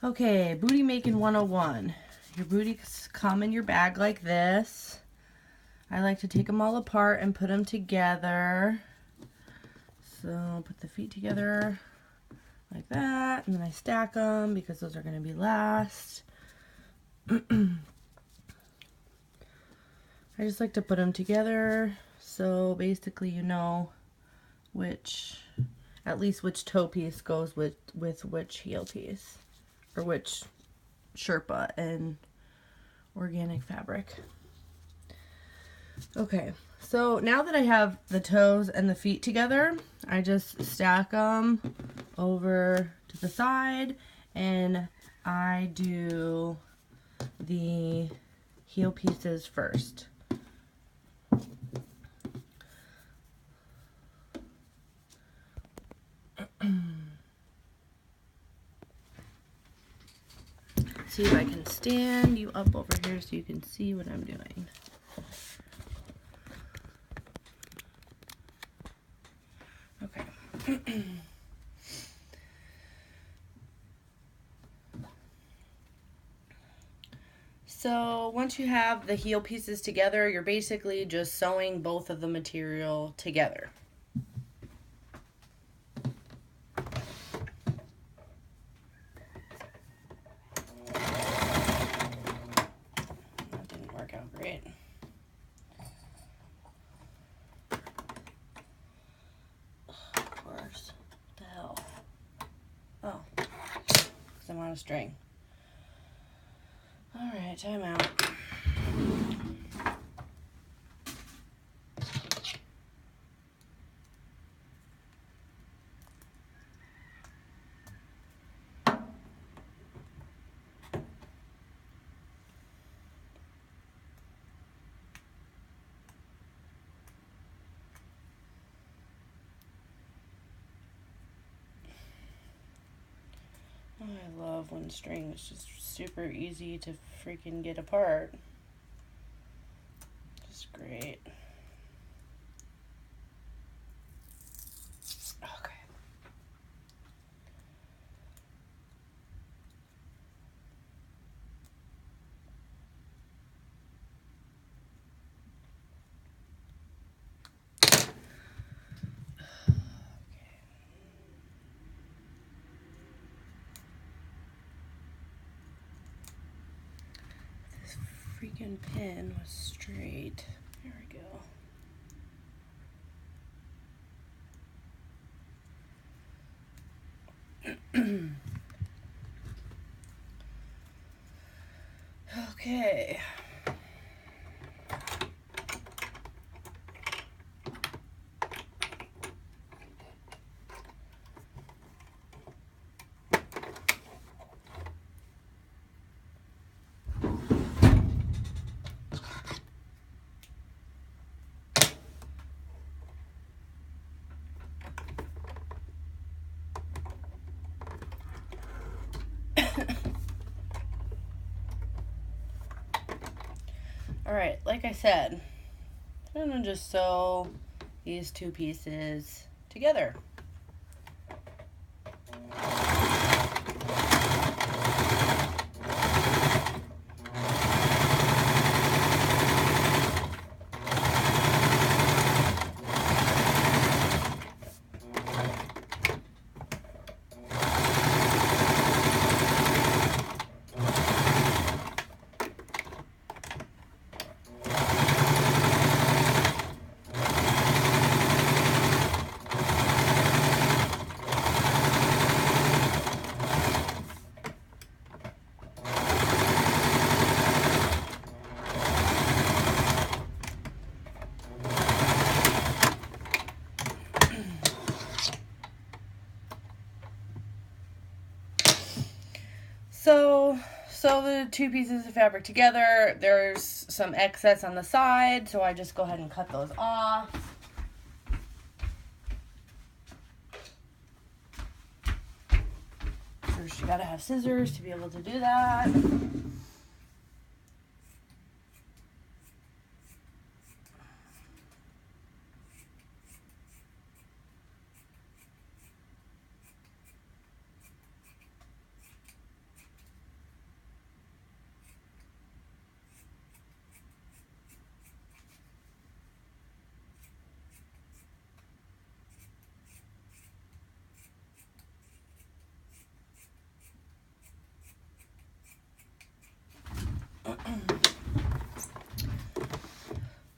Okay, booty making 101. Your booties come in your bag like this. I like to take them all apart and put them together. So put the feet together like that, and then I stack them because those are going to be last. I just like to put them together so basically you know at least which toe piece goes with which heel piece, or which Sherpa and organic fabric. Okay, so now that I have the toes and the feet together, I just stack them over to the side and I do the heel pieces first. See if I can stand you up over here so you can see what I'm doing. Okay. So once you have the heel pieces together, you're basically just sewing both of the material together. That didn't work out great. Of course. What the hell? Oh, because I'm on a string. Alright, time out. I love when string is just super easy to freaking get apart. Just great. Okay. This freaking pin was straight. There we go. Okay. Alright, like I said, I'm going to just sew these two pieces together. So the two pieces of fabric together, there's some excess on the side, so I just go ahead and cut those off. First, you gotta have scissors to be able to do that.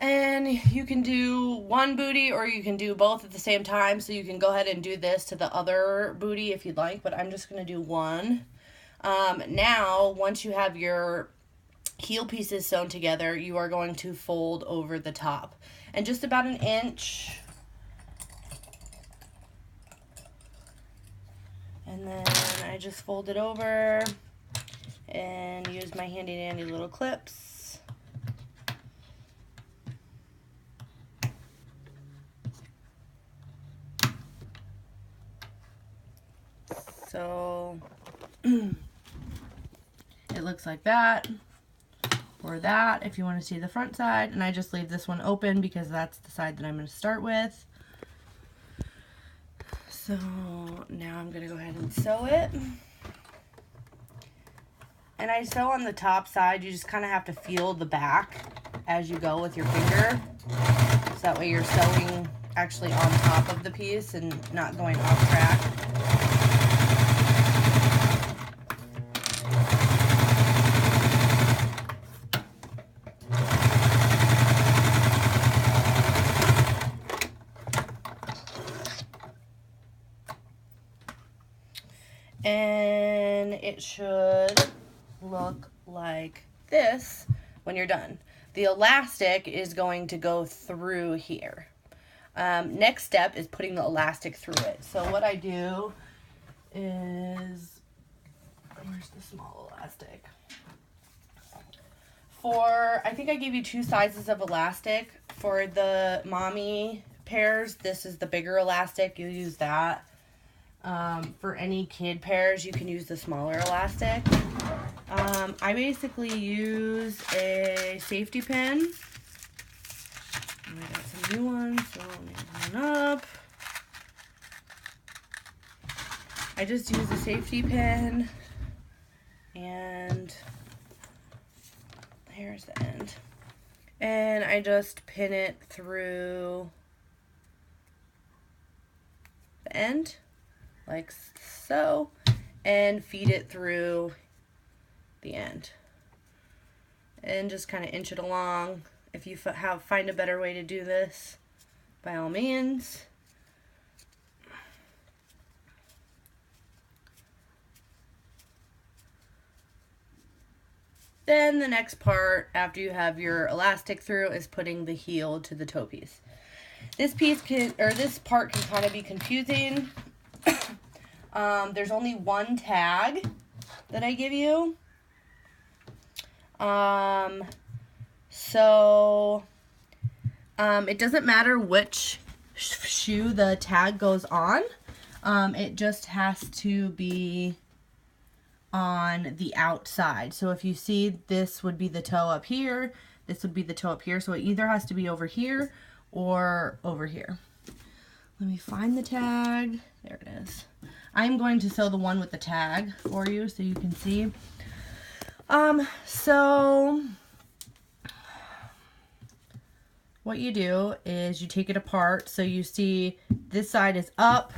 And you can do one booty or you can do both at the same time. So you can go ahead and do this to the other booty if you'd like, but I'm just going to do one. Now, once you have your heel pieces sewn together, you are going to fold over the top. And just about an inch. And then I just fold it over and use my handy dandy little clips. So it looks like that, or that if you want to see the front side, and I just leave this one open because that's the side that I'm going to start with. So now I'm going to go ahead and sew it. And I sew on the top side. You just kind of have to feel the back as you go with your finger. So that way you're sewing actually on top of the piece and not going off track. And it should look like this when you're done. The elastic is going to go through here. Next step is putting the elastic through it. So what I do is, where's the small elastic? I think I gave you 2 sizes of elastic. For the mommy pairs, this is the bigger elastic. You use that. For any kid pairs, you can use the smaller elastic. I basically use a safety pin. I got some new ones, so I'll make one up. I just use a safety pin, and here's the end. And I just pin it through the end, like so, and feed it through the end. And just kind of inch it along. If you find a better way to do this, by all means. Then the next part, after you have your elastic through, is putting the heel to the toe piece. This part can kind of be confusing. There's only one tag that I give you. It doesn't matter which shoe the tag goes on. It just has to be on the outside. So if you see, this would be the toe up here, this would be the toe up here. So it either has to be over here or over here. Let me find the tag. There it is. I'm going to sew the one with the tag for you so you can see. So what you do is you take it apart. So you see this side is up,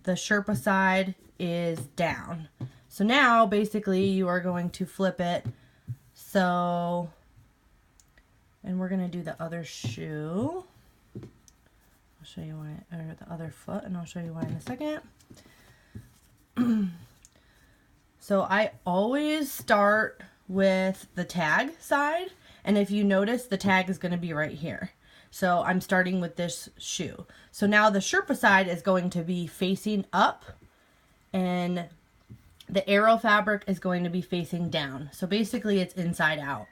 the Sherpa side is down. So now basically you are going to flip it. So, and we're going to do the other shoe. I'll show you why, or the other foot, and I'll show you why in a second. So I always start with the tag side, and if you notice, the tag is going to be right here. So I'm starting with this shoe. So now the Sherpa side is going to be facing up, and the arrow fabric is going to be facing down. So basically it's inside out.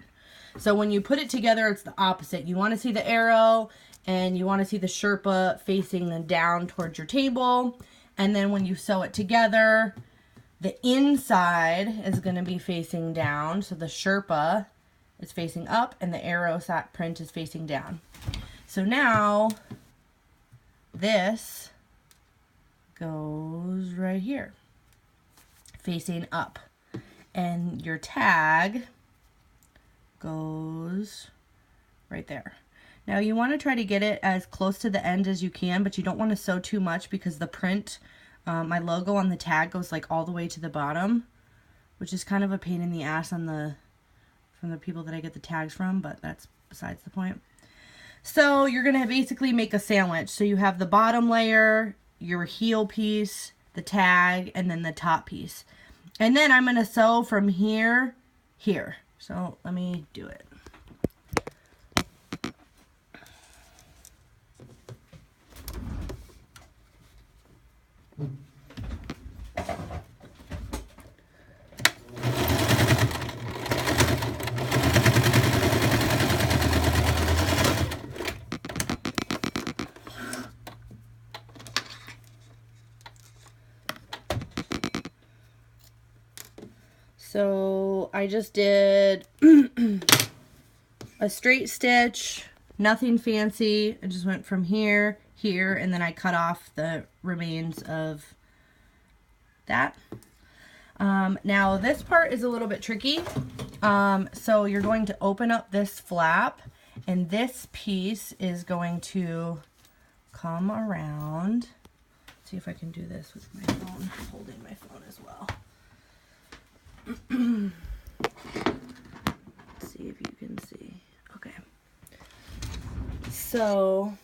So when you put it together, it's the opposite. You want to see the arrow, and you want to see the Sherpa facing down towards your table. And then when you sew it together, the inside is going to be facing down. So the Sherpa is facing up and the arrow print is facing down. So now this goes right here, facing up. And your tag goes right there. Now you want to try to get it as close to the end as you can, but you don't want to sew too much because the print, my logo on the tag goes like all the way to the bottom, which is kind of a pain in the ass on from the people that I get the tags from, but that's besides the point. So you're going to basically make a sandwich. So you have the bottom layer, your heel piece, the tag, and then the top piece. And then I'm going to sew from here, here. So let me do it. So I just did a straight stitch, nothing fancy. I just went from here, here, and then I cut off the remains of that. Now this part is a little bit tricky. So you're going to open up this flap, and this piece is going to come around. Let's see if I can do this with my phone, holding my phone as well. Let's see if you can see. Okay. So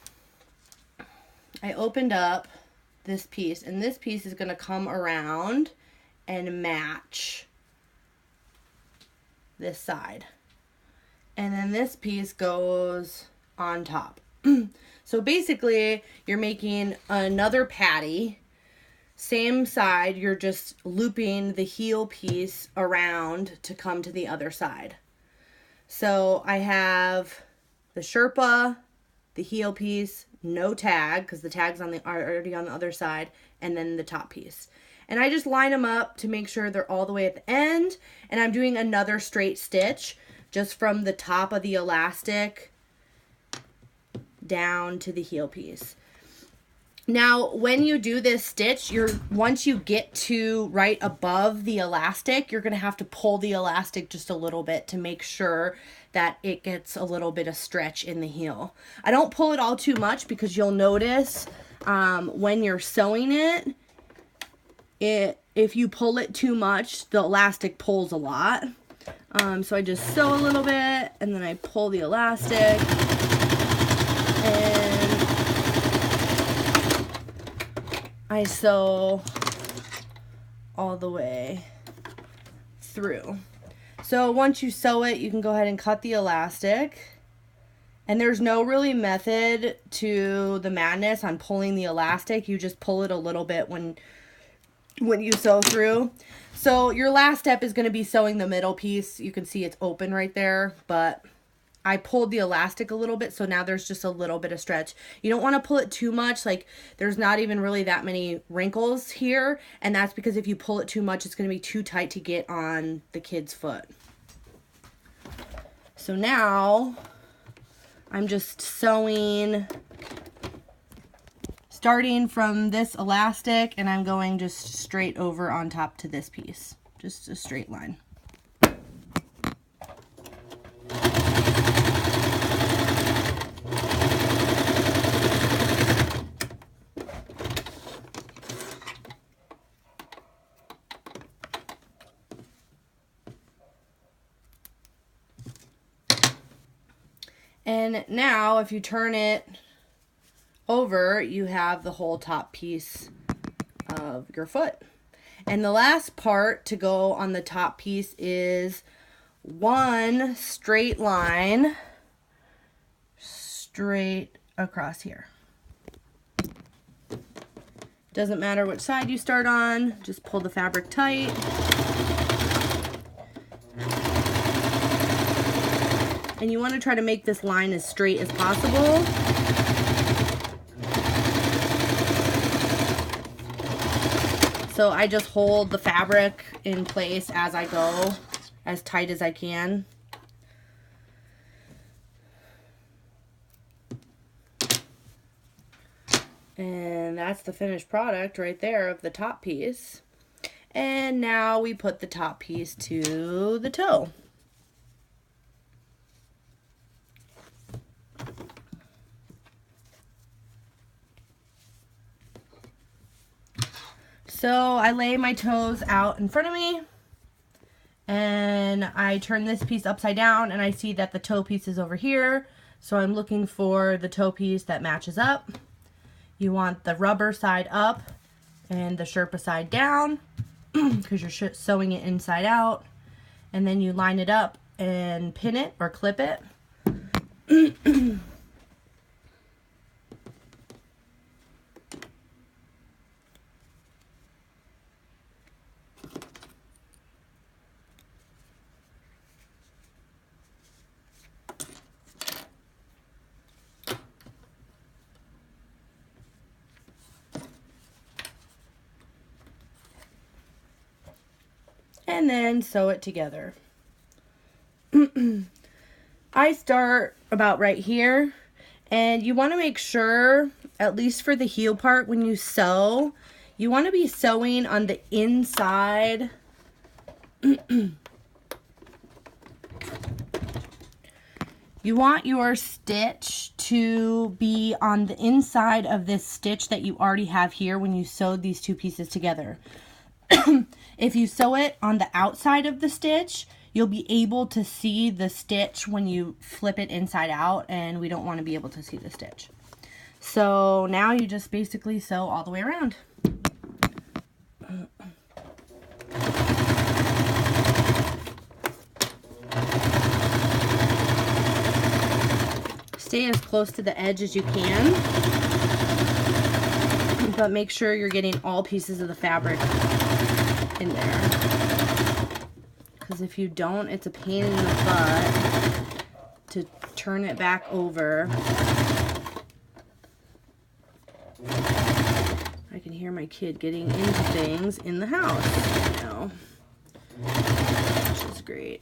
I opened up this piece, and this piece is going to come around and match this side. And then this piece goes on top. So basically, you're making another patty. Same side, you're just looping the heel piece around to come to the other side. So I have the Sherpa, the heel piece, no tag, because the tag's already on the other side, and then the top piece. And I just line them up to make sure they're all the way at the end, and I'm doing another straight stitch just from the top of the elastic down to the heel piece. Now, when you do this stitch, once you get to right above the elastic, you're going to have to pull the elastic just a little bit to make sure that it gets a little bit of stretch in the heel. I don't pull it all too much because you'll notice when you're sewing it, if you pull it too much, the elastic pulls a lot. So I just sew a little bit, and then I pull the elastic, and I sew all the way through. So once you sew it, you can go ahead and cut the elastic. And there's no really method to the madness on pulling the elastic. You just pull it a little bit when you sew through. So your last step is going to be sewing the middle piece. You can see it's open right there, but I pulled the elastic a little bit, so now there's just a little bit of stretch. You don't want to pull it too much, like there's not even really that many wrinkles here, and that's because if you pull it too much, it's going to be too tight to get on the kid's foot. So now I'm just sewing, starting from this elastic, and I'm going just straight over on top to this piece, just a straight line. And now if you turn it over, you have the whole top piece of your foot. And the last part to go on the top piece is one straight line straight across here. Doesn't matter which side you start on, just pull the fabric tight. And you want to try to make this line as straight as possible. So I just hold the fabric in place as I go, as tight as I can. And that's the finished product right there of the top piece. And now we put the top piece to the toe. So I lay my toes out in front of me, and I turn this piece upside down, and I see that the toe piece is over here. So I'm looking for the toe piece that matches up. You want the rubber side up and the Sherpa side down because you're sewing it inside out. And then you line it up and pin it or clip it. And then sew it together. I start about right here, and you want to make sure, at least for the heel part, when you sew, you want to be sewing on the inside. You want your stitch to be on the inside of this stitch that you already have here when you sewed these two pieces together. If you sew it on the outside of the stitch, you'll be able to see the stitch when you flip it inside out, and we don't want to be able to see the stitch. So now you just basically sew all the way around. Stay as close to the edge as you can, but make sure you're getting all pieces of the fabric in there, because if you don't, it's a pain in the butt to turn it back over. I can hear my kid getting into things in the house now, which is great.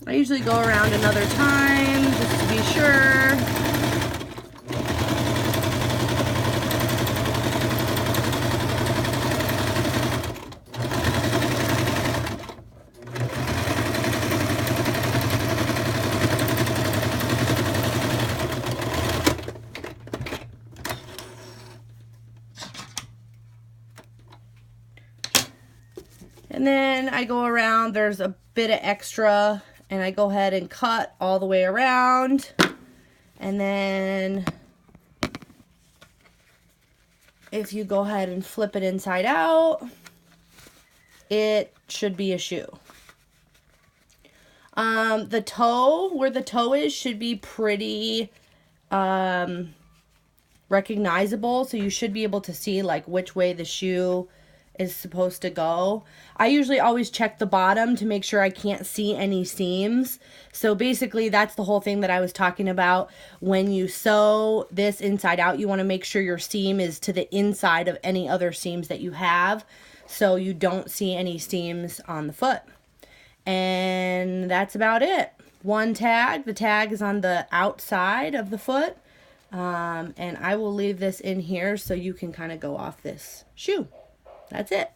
I usually go around another time just to be sure. And then I go around, there's a bit of extra, and I go ahead and cut all the way around. And then if you go ahead and flip it inside out, it should be a shoe. The toe, where the toe is, should be pretty recognizable, so you should be able to see like which way the shoe is supposed to go. I usually always check the bottom to make sure I can't see any seams. So basically that's the whole thing that I was talking about. When you sew this inside out, you want to make sure your seam is to the inside of any other seams that you have, so you don't see any seams on the foot. And that's about it. One tag, the tag is on the outside of the foot, and I will leave this in here so you can kind of go off this shoe. That's it.